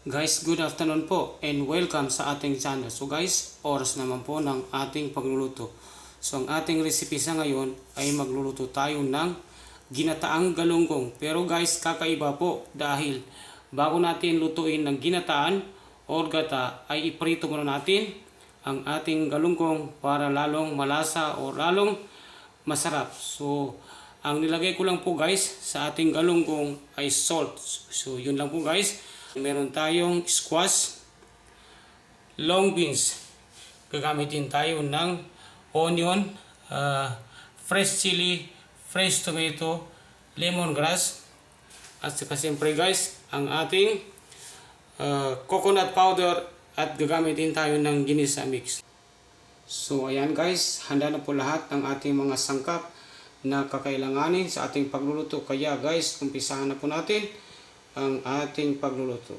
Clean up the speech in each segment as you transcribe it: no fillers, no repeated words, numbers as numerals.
Guys, good afternoon po and welcome sa ating channel. So guys, oras naman po ng ating pagluluto. So ang ating recipe sa ngayon ay magluluto tayo ng ginataang galunggong. Pero guys, kakaiba po dahil bago natin lutuin ng ginataan or gata ay iprito muna natin ang ating galunggong para lalong malasa o lalong masarap. So ang nilagay ko lang po guys sa ating galunggong ay salt. So yun lang po guys. Meron tayong squash, long beans. Gagamitin tayo ng onion, fresh chili, fresh tomato, lemongrass. At saka siyempre guys, ang ating coconut powder at gagamitin tayo ng ginisa mix. So ayan guys, handa na po lahat ng ating mga sangkap na kakailanganin sa ating pagluluto. Kaya guys, umpisahan na po natin ang ating pagluluto.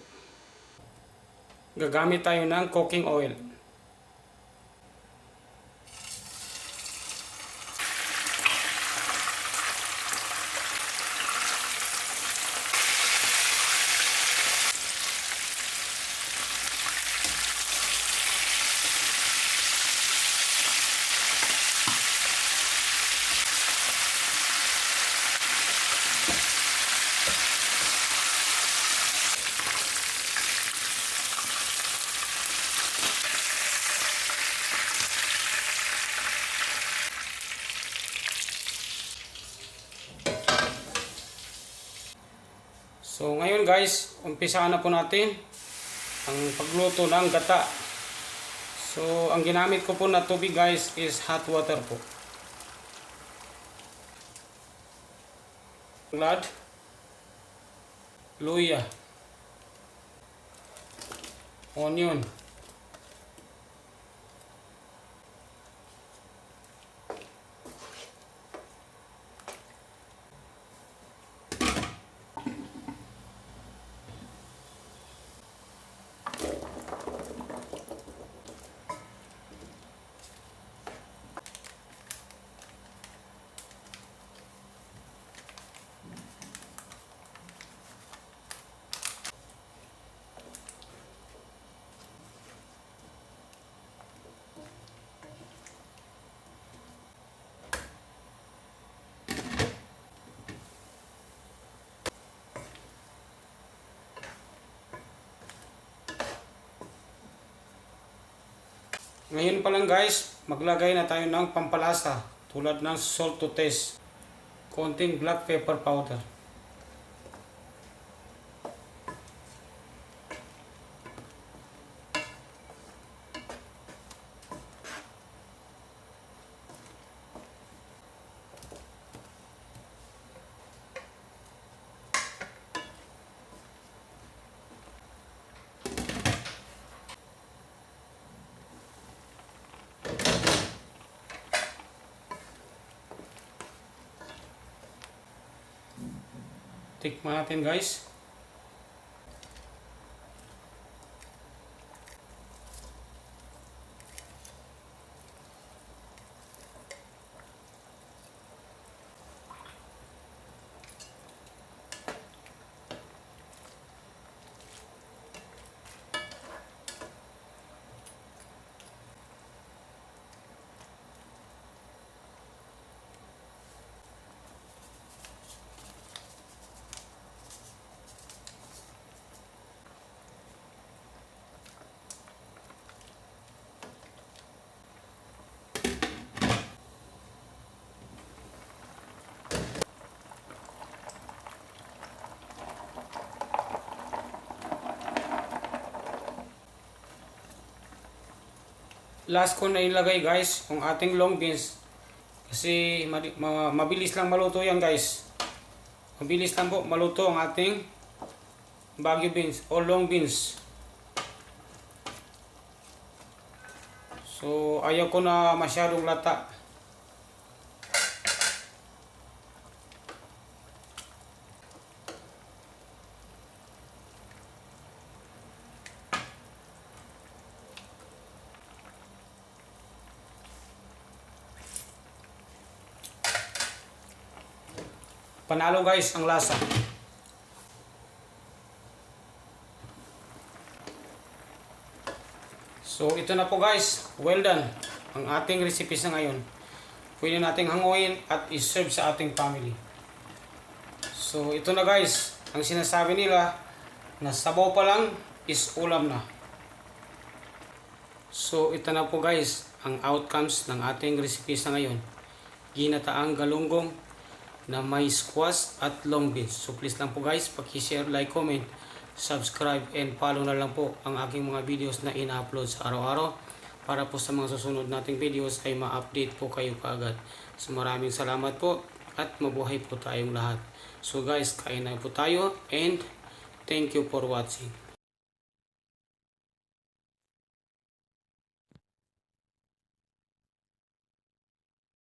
Gagamit tayo ng cooking oil. So ngayon guys, umpisahan na po natin ang pagluto ng gata. So ang ginamit ko po na tubig guys is hot water po. Blood, luya, onion, ngayon pa lang guys, maglagay na tayo ng pampalasa tulad ng salt to taste, konting black pepper powder. Tikman natin guys. Last ko na ilagay guys yung ating long beans kasi mabilis lang maluto yan guys. Mabilis lang po maluto ang ating Baguio beans o long beans. So ayaw ko na masyadong lata. Panalo guys ang lasa. So ito na po guys, well done ang ating recipe sa ngayon. Pwede nating hanguin at iserve sa ating family. So ito na guys, ang sinasabi nila na sabaw pa lang is ulam na. So ito na po guys, ang outcomes ng ating recipe sa ngayon. Ginataang galunggong na may squash at long beans. So please lang po guys, paki-share, like, comment, subscribe, and follow na lang po ang aking mga videos na ina-upload sa araw-araw para po sa mga susunod nating videos ay ma-update po kayo kaagad. So maraming salamat po at mabuhay po tayong lahat. So guys, kain na po tayo and thank you for watching.